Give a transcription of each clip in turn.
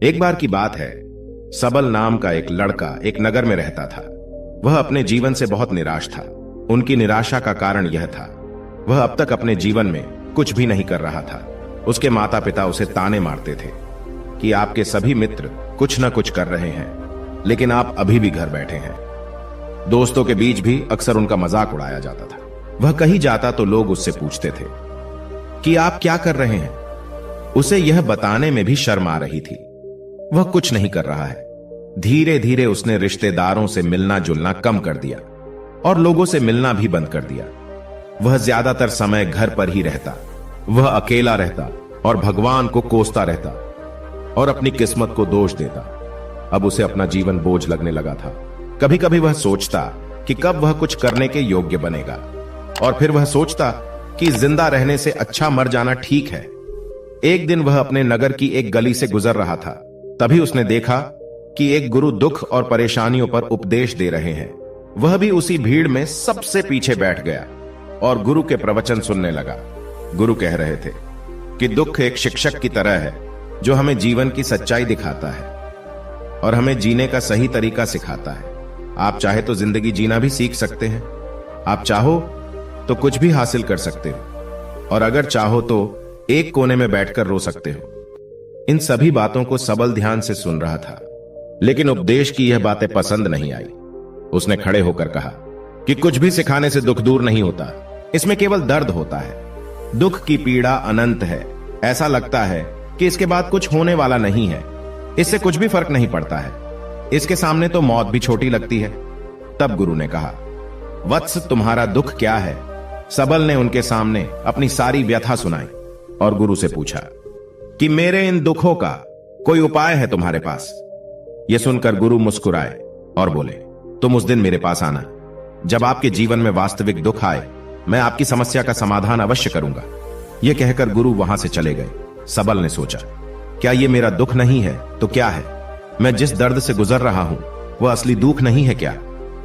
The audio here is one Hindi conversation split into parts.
एक बार की बात है, सबल नाम का एक लड़का एक नगर में रहता था। वह अपने जीवन से बहुत निराश था। उनकी निराशा का कारण यह था, वह अब तक अपने जीवन में कुछ भी नहीं कर रहा था। उसके माता पिता उसे ताने मारते थे कि आपके सभी मित्र कुछ न कुछ कर रहे हैं, लेकिन आप अभी भी घर बैठे हैं। दोस्तों के बीच भी अक्सर उनका मजाक उड़ाया जाता था। वह कहीं जाता तो लोग उससे पूछते थे कि आप क्या कर रहे हैं। उसे यह बताने में भी शर्म आ रही थी। वह कुछ नहीं कर रहा है। धीरे धीरे उसने रिश्तेदारों से मिलना जुलना कम कर दिया और लोगों से मिलना भी बंद कर दिया। वह ज्यादातर समय घर पर ही रहता। वह अकेला रहता और भगवान को कोसता रहता और अपनी किस्मत को दोष देता। अब उसे अपना जीवन बोझ लगने लगा था। कभी कभी वह सोचता कि कब वह कुछ करने के योग्य बनेगा, और फिर वह सोचता कि जिंदा रहने से अच्छा मर जाना ठीक है। एक दिन वह अपने नगर की एक गली से गुजर रहा था। तभी उसने देखा कि एक गुरु दुख और परेशानियों पर उपदेश दे रहे हैं। वह भी उसी भीड़ में सबसे पीछे बैठ गया और गुरु के प्रवचन सुनने लगा। गुरु कह रहे थे कि दुख एक शिक्षक की तरह है जो हमें जीवन की सच्चाई दिखाता है और हमें जीने का सही तरीका सिखाता है। आप चाहे तो जिंदगी जीना भी सीख सकते हैं। आप चाहो तो कुछ भी हासिल कर सकते हो, और अगर चाहो तो एक कोने में बैठकर रो सकते हो। इन सभी बातों को सबल ध्यान से सुन रहा था, लेकिन उपदेश की यह बातें पसंद नहीं आई। उसने खड़े होकर कहा कि कुछ भी सिखाने से दुख दूर नहीं होता, इसमें केवल दर्द होता है। दुख की पीड़ा अनंत है। ऐसा लगता है कि इसके बाद कुछ होने वाला नहीं है। इससे कुछ भी फर्क नहीं पड़ता है। इसके सामने तो मौत भी छोटी लगती है। तब गुरु ने कहा, वत्स, तुम्हारा दुख क्या है? सबल ने उनके सामने अपनी सारी व्यथा सुनाई और गुरु से पूछा कि मेरे इन दुखों का कोई उपाय है तुम्हारे पास? यह सुनकर गुरु मुस्कुराए और बोले, तुम उस दिन मेरे पास आना जब आपके जीवन में वास्तविक दुख आए। मैं आपकी समस्या का समाधान अवश्य करूंगा। यह कहकर गुरु वहां से चले गए। सबल ने सोचा, क्या यह मेरा दुख नहीं है तो क्या है? मैं जिस दर्द से गुजर रहा हूं वह असली दुख नहीं है क्या?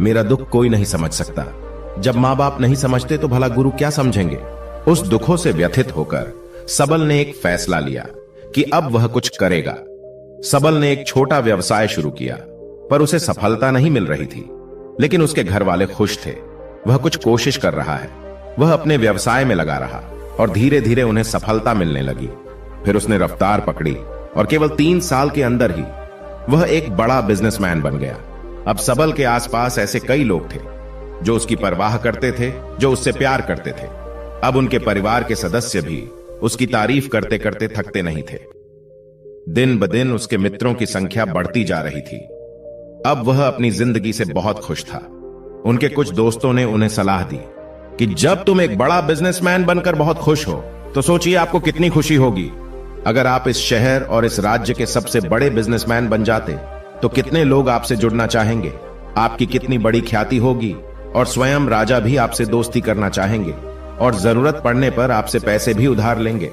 मेरा दुख कोई नहीं समझ सकता। जब मां बाप नहीं समझते तो भला गुरु क्या समझेंगे? उस दुखों से व्यथित होकर सबल ने एक फैसला लिया कि अब वह कुछ करेगा। सबल ने एक छोटा व्यवसाय शुरू किया, पर उसे सफलता नहीं मिल रही थी। लेकिन उसके घर वाले खुश थे। वह कुछ कोशिश कर रहा है। वह अपने व्यवसाय में लगा रहा और धीरे धीरे उन्हें सफलता मिलने लगी। फिर उसने रफ्तार पकड़ी और केवल 3 साल के अंदर ही वह एक बड़ा बिजनेसमैन बन गया। अब सबल के आसपास ऐसे कई लोग थे जो उसकी परवाह करते थे, जो उससे प्यार करते थे। अब उनके परिवार के सदस्य भी उसकी तारीफ करते करते थकते नहीं थे। दिन ब दिन उसके मित्रों की संख्या बढ़ती जा रही थी। अब वह अपनी जिंदगी से बहुत खुश था। उनके कुछ दोस्तों ने उन्हें सलाह दी कि जब तुम एक बड़ा बिजनेसमैन बनकर बहुत खुश हो तो सोचिए आपको कितनी खुशी होगी अगर आप इस शहर और इस राज्य के सबसे बड़े बिजनेसमैन बन जाते तो कितने लोग आपसे जुड़ना चाहेंगे। आपकी कितनी बड़ी ख्याति होगी और स्वयं राजा भी आपसे दोस्ती करना चाहेंगे और जरूरत पड़ने पर आपसे पैसे भी उधार लेंगे।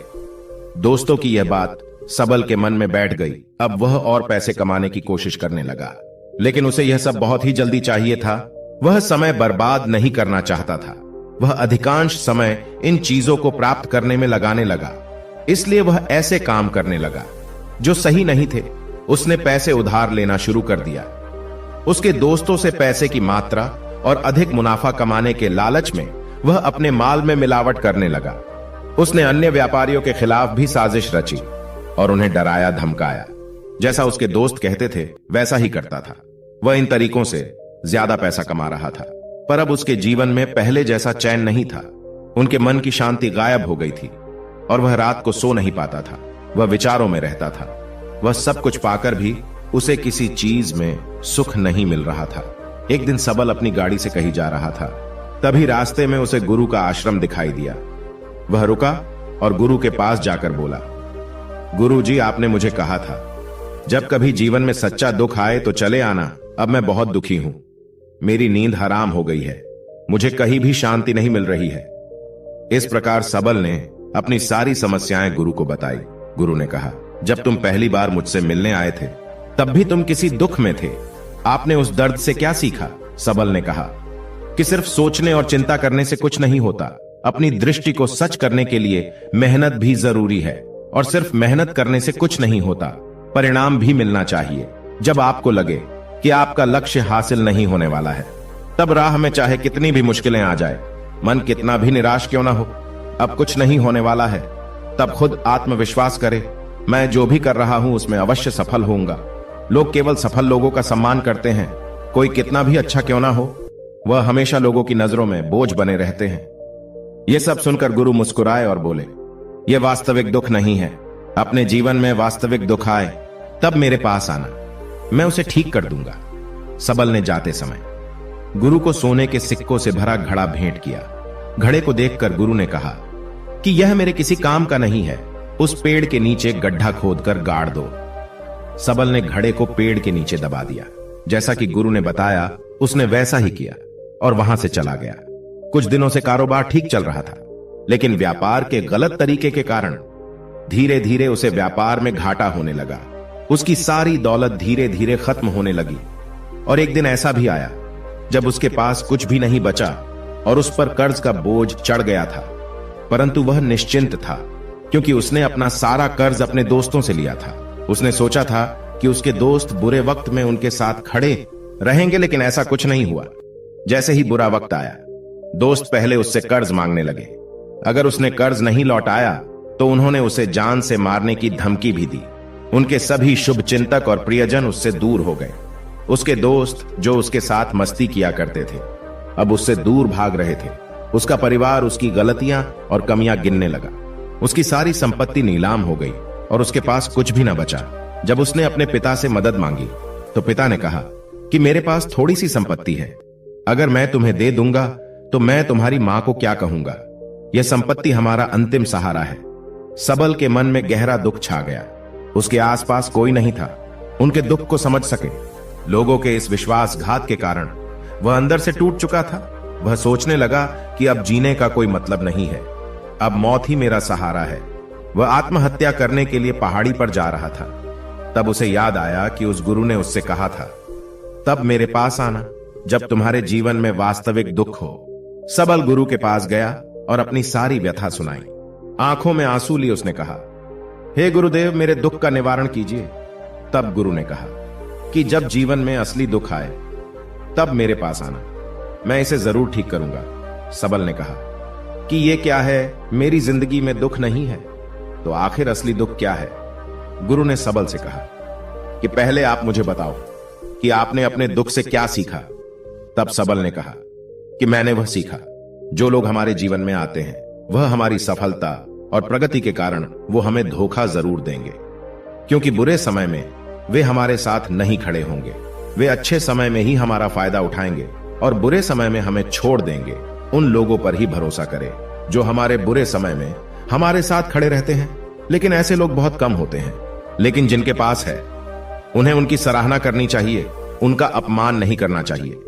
दोस्तों की यह बात सबल के मन में बैठ गई। अब वह और पैसे कमाने की कोशिश करने लगा, लेकिन उसे यह सब बहुत ही जल्दी चाहिए था। वह समय बर्बाद नहीं करना चाहता था। वह अधिकांश समय इन चीजों को प्राप्त करने में लगाने लगा। इसलिए वह ऐसे काम करने लगा जो सही नहीं थे। उसने पैसे उधार लेना शुरू कर दिया। उसके दोस्तों से पैसे की मात्रा और अधिक मुनाफा कमाने के लालच में वह अपने माल में मिलावट करने लगा। उसने अन्य व्यापारियों के खिलाफ भी साजिश रची और उन्हें डराया धमकाया। जैसा उसके दोस्त कहते थे वैसा ही करता था। वह इन तरीकों से ज्यादा पैसा कमा रहा था, पर अब उसके जीवन में पहले जैसा चैन नहीं था। उनके मन की शांति गायब हो गई थी और वह रात को सो नहीं पाता था। वह विचारों में रहता था। वह सब कुछ पाकर भी उसे किसी चीज में सुख नहीं मिल रहा था। एक दिन सबल अपनी गाड़ी से कहीं जा रहा था। तभी रास्ते में उसे गुरु का आश्रम दिखाई दिया। वह रुका और गुरु के पास जाकर बोला, गुरु जी, आपने मुझे कहा था जब कभी जीवन में सच्चा दुख आए तो चले आना। अब मैं बहुत दुखी हूं। मेरी नींद हराम हो गई है। मुझे कहीं भी शांति नहीं मिल रही है। इस प्रकार सबल ने अपनी सारी समस्याएं गुरु को बताई। गुरु ने कहा, जब तुम पहली बार मुझसे मिलने आए थे तब भी तुम किसी दुख में थे। आपने उस दर्द से क्या सीखा? सबल ने कहा कि सिर्फ सोचने और चिंता करने से कुछ नहीं होता। अपनी दृष्टि को सच करने के लिए मेहनत भी जरूरी है, और सिर्फ मेहनत करने से कुछ नहीं होता। परिणाम भी मिलना चाहिए। जब आपको लगे कि आपका लक्ष्य हासिल नहीं होने वाला है, तब राह में चाहे कितनी भी मुश्किलें आ जाए, मन कितना भी निराश क्यों ना हो, अब कुछ नहीं होने वाला है, तब खुद आत्मविश्वास करे, मैं जो भी कर रहा हूं उसमें अवश्य सफल होऊंगा। लोग केवल सफल लोगों का सम्मान करते हैं। कोई कितना भी अच्छा क्यों ना हो, वह हमेशा लोगों की नजरों में बोझ बने रहते हैं। यह सब सुनकर गुरु मुस्कुराए और बोले, यह वास्तविक दुख नहीं है। अपने जीवन में वास्तविक दुख आए तब मेरे पास आना, मैं उसे ठीक कर दूंगा। सबल ने जाते समय गुरु को सोने के सिक्कों से भरा घड़ा भेंट किया। घड़े को देखकर गुरु ने कहा कि यह मेरे किसी काम का नहीं है, उस पेड़ के नीचे गड्ढा खोदकर गाड़ दो। सबल ने घड़े को पेड़ के नीचे दबा दिया। जैसा कि गुरु ने बताया उसने वैसा ही किया और वहां से चला गया। कुछ दिनों से कारोबार ठीक चल रहा था, लेकिन व्यापार के गलत तरीके के कारण धीरे धीरे उसे व्यापार में घाटा होने लगा। उसकी सारी दौलत धीरे धीरे खत्म होने लगी और एक दिन ऐसा भी आया जब उसके पास कुछ भी नहीं बचा और उस पर कर्ज का बोझ चढ़ गया था। परंतु वह निश्चिंत था, क्योंकि उसने अपना सारा कर्ज अपने दोस्तों से लिया था। उसने सोचा था कि उसके दोस्त बुरे वक्त में उनके साथ खड़े रहेंगे, लेकिन ऐसा कुछ नहीं हुआ। जैसे ही बुरा वक्त आया, दोस्त पहले उससे कर्ज मांगने लगे। अगर उसने कर्ज नहीं लौटाया तो उन्होंने उसे जान से मारने की धमकी भी दी। उनके सभी शुभ चिंतक और प्रियजन उससे दूर हो गए। उसके दोस्त जो उसके साथ मस्ती किया करते थे, अब उससे दूर भाग रहे थे। उसका परिवार उसकी गलतियां और कमियां गिनने लगा। उसकी सारी संपत्ति नीलाम हो गई और उसके पास कुछ भी न बचा। जब उसने अपने पिता से मदद मांगी तो पिता ने कहा कि मेरे पास थोड़ी सी संपत्ति है, अगर मैं तुम्हें दे दूंगा तो मैं तुम्हारी मां को क्या कहूंगा। यह संपत्ति हमारा अंतिम सहारा है। सबल के मन में गहरा दुख छा गया। उसके आसपास कोई नहीं था उनके दुख को समझ सके। लोगों के इस विश्वासघात के कारण वह अंदर से टूट चुका था। वह सोचने लगा कि अब जीने का कोई मतलब नहीं है, अब मौत ही मेरा सहारा है। वह आत्महत्या करने के लिए पहाड़ी पर जा रहा था। तब उसे याद आया कि उस गुरु ने उससे कहा था, तब मेरे पास आना जब तुम्हारे जीवन में वास्तविक दुख हो। सबल गुरु के पास गया और अपनी सारी व्यथा सुनाई। आंखों में आंसू लिए उसने कहा, हे गुरुदेव, मेरे दुख का निवारण कीजिए। तब गुरु ने कहा कि जब जीवन में असली दुख आए तब मेरे पास आना, मैं इसे जरूर ठीक करूंगा। सबल ने कहा कि यह क्या है, मेरी जिंदगी में दुख नहीं है तो आखिर असली दुख क्या है। गुरु ने सबल से कहा कि पहले आप मुझे बताओ कि आपने अपने दुख से क्या सीखा। तब सबल ने कहा कि मैंने वह सीखा, जो लोग हमारे जीवन में आते हैं वह हमारी सफलता और प्रगति के कारण वो हमें धोखा जरूर देंगे, क्योंकि बुरे समय में वे हमारे साथ नहीं खड़े होंगे। वे अच्छे समय में ही हमारा फायदा उठाएंगे और बुरे समय में हमें छोड़ देंगे। उन लोगों पर ही भरोसा करें जो हमारे बुरे समय में हमारे साथ खड़े रहते हैं। लेकिन ऐसे लोग बहुत कम होते हैं, लेकिन जिनके पास है उन्हें उनकी सराहना करनी चाहिए, उनका अपमान नहीं करना चाहिए।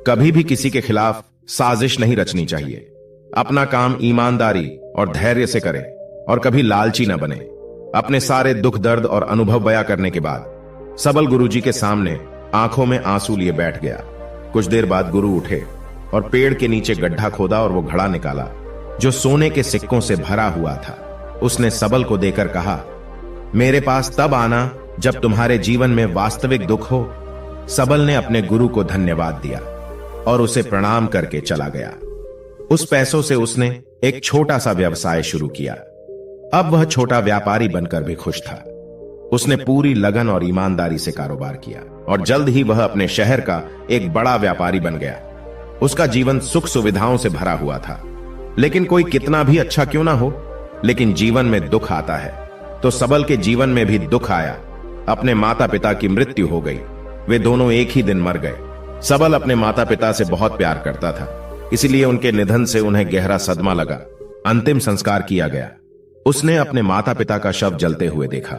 कभी भी किसी के खिलाफ साजिश नहीं रचनी चाहिए। अपना काम ईमानदारी और धैर्य से करें और कभी लालची न बने। अपने सारे दुख दर्द और अनुभव बयां करने के बाद सबल गुरुजी के सामने आंखों में आंसू लिए बैठ गया। कुछ देर बाद गुरु उठे और पेड़ के नीचे गड्ढा खोदा और वो घड़ा निकाला जो सोने के सिक्कों से भरा हुआ था। उसने सबल को देकर कहा, मेरे पास तब आना जब तुम्हारे जीवन में वास्तविक दुख हो। सबल ने अपने गुरु को धन्यवाद दिया और उसे प्रणाम करके चला गया। उस पैसों से उसने एक छोटा सा व्यवसाय शुरू किया। अब वह छोटा व्यापारी बनकर भी खुश था। उसने पूरी लगन और ईमानदारी से कारोबार किया और जल्द ही वह अपने शहर का एक बड़ा व्यापारी बन गया। उसका जीवन सुख सुविधाओं से भरा हुआ था। लेकिन कोई कितना भी अच्छा क्यों ना हो, लेकिन जीवन में दुख आता है। तो सबल के जीवन में भी दुख आया। अपने माता पिता की मृत्यु हो गई। वे दोनों एक ही दिन मर गए। सबल अपने माता पिता से बहुत प्यार करता था, इसलिए उनके निधन से उन्हें गहरा सदमा लगा। अंतिम संस्कार किया गया। उसने अपने माता पिता का शव जलते हुए देखा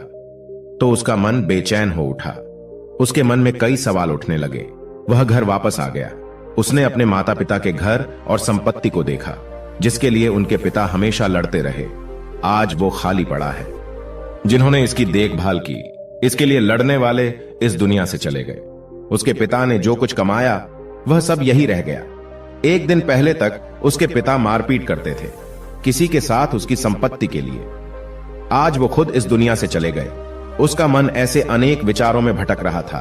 तो उसका मन बेचैन हो उठा। उसके मन में कई सवाल उठने लगे। वह घर वापस आ गया। उसने अपने माता पिता के घर और संपत्ति को देखा, जिसके लिए उनके पिता हमेशा लड़ते रहे। आज वो खाली पड़ा है। जिन्होंने इसकी देखभाल की, इसके लिए लड़ने वाले इस दुनिया से चले गए। उसके पिता ने जो कुछ कमाया वह सब यही रह गया। एक दिन पहले तक उसके पिता मारपीट करते थे किसी के साथ उसकी संपत्ति के लिए। आज वो खुद इस दुनिया से चले गए। उसका मन ऐसे अनेक विचारों में भटक रहा था।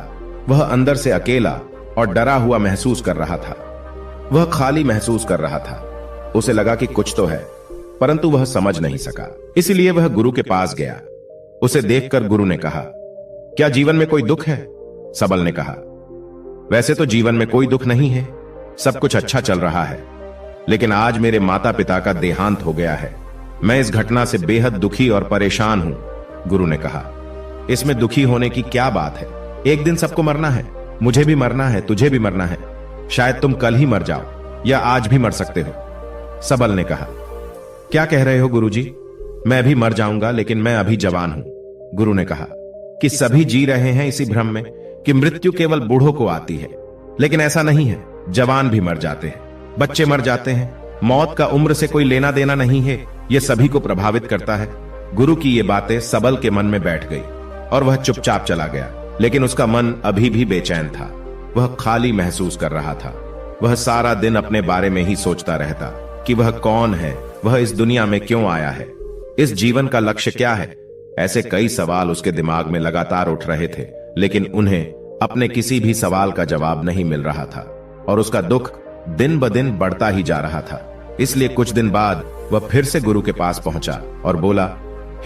वह अंदर से अकेला और डरा हुआ महसूस कर रहा था। वह खाली महसूस कर रहा था। उसे लगा कि कुछ तो है, परंतु वह समझ नहीं सका। इसलिए वह गुरु के पास गया। उसे देखकर गुरु ने कहा, क्या जीवन में कोई दुख है? सबल ने कहा, वैसे तो जीवन में कोई दुख नहीं है, सब कुछ अच्छा चल रहा है, लेकिन आज मेरे माता पिता का देहांत हो गया है। मैं इस घटना से बेहद दुखी और परेशान हूं। गुरु ने कहा, इसमें दुखी होने की क्या बात है? एक दिन सबको मरना है, मुझे भी मरना है, तुझे भी मरना है। शायद तुम कल ही मर जाओ या आज भी मर सकते हो। सबल ने कहा, क्या कह रहे हो गुरुजी? मैं भी मर जाऊंगा, लेकिन मैं अभी जवान हूं। गुरु ने कहा कि सभी जी रहे हैं इसी भ्रम में कि मृत्यु केवल बूढ़ों को आती है, लेकिन ऐसा नहीं है। जवान भी मर जाते हैं, बच्चे मर जाते हैं। मौत का उम्र से कोई लेना देना नहीं है, यह सभी को प्रभावित करता है। गुरु की ये बातें सबल के मन में बैठ गई और वह चुपचाप चला गया। लेकिन उसका मन अभी भी बेचैन था। वह खाली महसूस कर रहा था। वह सारा दिन अपने बारे में ही सोचता रहता कि वह कौन है, वह इस दुनिया में क्यों आया है, इस जीवन का लक्ष्य क्या है। ऐसे कई सवाल उसके दिमाग में लगातार उठ रहे थे, लेकिन उन्हें अपने किसी भी सवाल का जवाब नहीं मिल रहा था और उसका दुख दिन ब दिन बढ़ता ही जा रहा था। इसलिए कुछ दिन बाद वह फिर से गुरु के पास पहुंचा और बोला,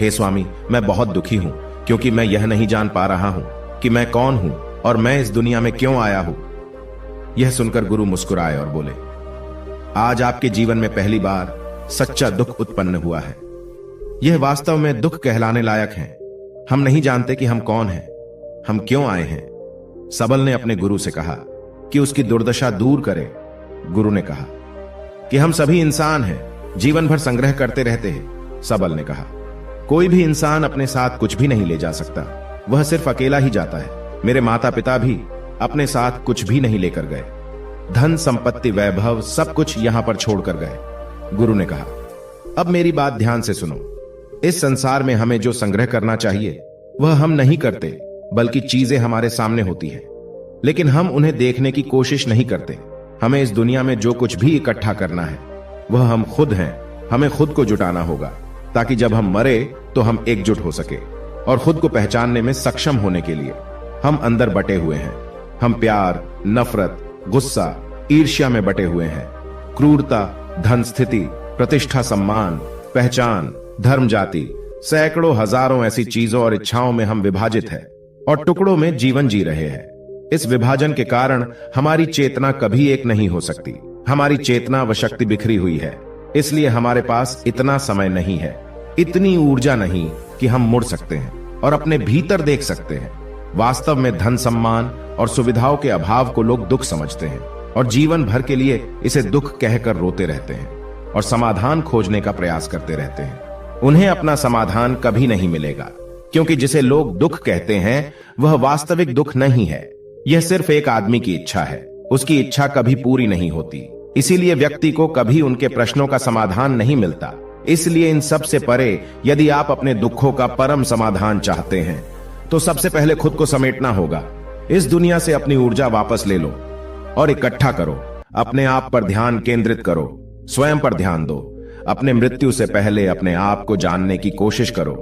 हे स्वामी, मैं बहुत दुखी हूं, क्योंकि मैं यह नहीं जान पा रहा हूं कि मैं कौन हूं और मैं इस दुनिया में क्यों आया हूं। यह सुनकर गुरु मुस्कुराए और बोले, आज आपके जीवन में पहली बार सच्चा दुख उत्पन्न हुआ है। यह वास्तव में दुख कहलाने लायक है। हम नहीं जानते कि हम कौन हैं, हम क्यों आए हैं। सबल ने अपने गुरु से कहा कि उसकी दुर्दशा दूर करे। गुरु ने कहा कि हम सभी इंसान हैं, जीवन भर संग्रह करते रहते हैं। सबल ने कहा, कोई भी इंसान अपने साथ कुछ भी नहीं ले जा सकता, वह सिर्फ अकेला ही जाता है। मेरे माता पिता भी अपने साथ कुछ भी नहीं लेकर गए। धन संपत्ति वैभव सब कुछ यहां पर छोड़कर गए। गुरु ने कहा, अब मेरी बात ध्यान से सुनो। इस संसार में हमें जो संग्रह करना चाहिए वह हम नहीं करते, बल्कि चीजें हमारे सामने होती है, लेकिन हम उन्हें देखने की कोशिश नहीं करते। हमें इस दुनिया में जो कुछ भी इकट्ठा करना है वह हम खुद हैं। हमें खुद को जुटाना होगा, ताकि जब हम मरे तो हम एकजुट हो सके और खुद को पहचानने में सक्षम होने के लिए। हम अंदर बटे हुए हैं। हम प्यार, नफरत, गुस्सा, ईर्ष्या में बटे हुए हैं। क्रूरता, धन, स्थिति, प्रतिष्ठा, सम्मान, पहचान, धर्म, जाति, सैकड़ों हजारों ऐसी चीजों और इच्छाओं में हम विभाजित हैं और टुकड़ों में जीवन जी रहे हैं। इस विभाजन के कारण हमारी चेतना कभी एक नहीं हो सकती। हमारी चेतना व शक्ति बिखरी हुई है, इसलिए हमारे पास इतना समय नहीं है, इतनी ऊर्जा नहीं कि हम मुड़ सकते हैं और अपने भीतर देख सकते हैं। वास्तव में धन, सम्मान और सुविधाओं के अभाव को लोग दुख समझते हैं और जीवन भर के लिए इसे दुख कहकर रोते रहते हैं और समाधान खोजने का प्रयास करते रहते हैं। उन्हें अपना समाधान कभी नहीं मिलेगा, क्योंकि जिसे लोग दुख कहते हैं वह वास्तविक दुख नहीं है। यह सिर्फ एक आदमी की इच्छा है। उसकी इच्छा कभी पूरी नहीं होती, इसीलिए व्यक्ति को कभी उनके प्रश्नों का समाधान नहीं मिलता। इसलिए इन सब से परे यदि आप अपने दुखों का परम समाधान चाहते हैं तो सबसे पहले खुद को समेटना होगा। इस दुनिया से अपनी ऊर्जा वापस ले लो और इकट्ठा करो। अपने आप पर ध्यान केंद्रित करो, स्वयं पर ध्यान दो। अपने मृत्यु से पहले अपने आप को जानने की कोशिश करो।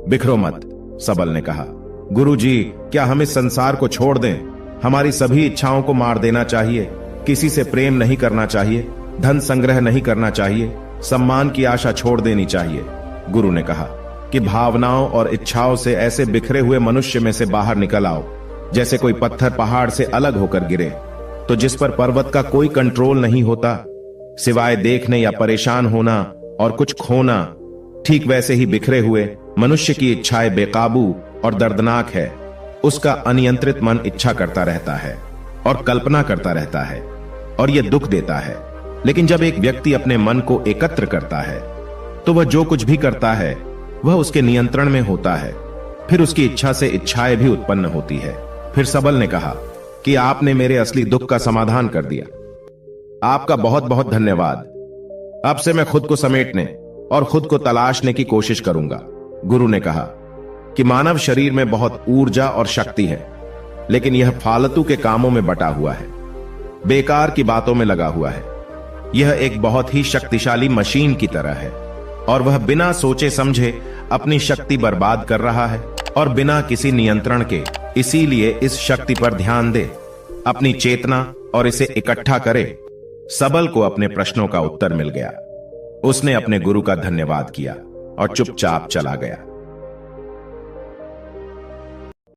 बिखरो मत, सबल ने कहा। गुरुजी, क्या हम इस संसार को छोड़ दें? हमारी सभी इच्छाओं को मार देना चाहिए। किसी से प्रेम नहीं करना चाहिए, धन संग्रह नहीं करना चाहिए, सम्मान की आशा छोड़ देनी चाहिए। गुरु ने कहा कि भावनाओं और इच्छाओं से ऐसे बिखरे हुए मनुष्य में से बाहर निकल आओ, जैसे कोई पत्थर पहाड़ से अलग होकर गिरे तो जिस पर पर्वत का कोई कंट्रोल नहीं होता सिवाय देखने या परेशान होना और कुछ खोना। ठीक वैसे ही बिखरे हुए मनुष्य की इच्छाएं बेकाबू और दर्दनाक है। उसका अनियंत्रित मन इच्छा करता रहता है और कल्पना करता रहता है और यह दुख देता है। लेकिन जब एक व्यक्ति अपने मन को एकत्र करता है तो वह जो कुछ भी करता है वह उसके नियंत्रण में होता है। फिर उसकी इच्छा से इच्छाएं भी उत्पन्न होती है। फिर सबल ने कहा कि आपने मेरे असली दुख का समाधान कर दिया। आपका बहुत बहुत धन्यवाद। अब से मैं खुद को समेटने और खुद को तलाशने की कोशिश करूंगा। गुरु ने कहा कि मानव शरीर में बहुत ऊर्जा और शक्ति है, लेकिन यह फालतू के कामों में बटा हुआ है, बेकार की बातों में लगा हुआ है। यह एक बहुत ही शक्तिशाली मशीन की तरह है और वह बिना सोचे समझे अपनी शक्ति बर्बाद कर रहा है। और बिना किसी नियंत्रण के। इसीलिए इस शक्ति पर ध्यान दे, अपनी चेतना और इसे इकट्ठा करे। सबल को अपने प्रश्नों का उत्तर मिल गया। उसने अपने गुरु का धन्यवाद किया और चुपचाप चला गया।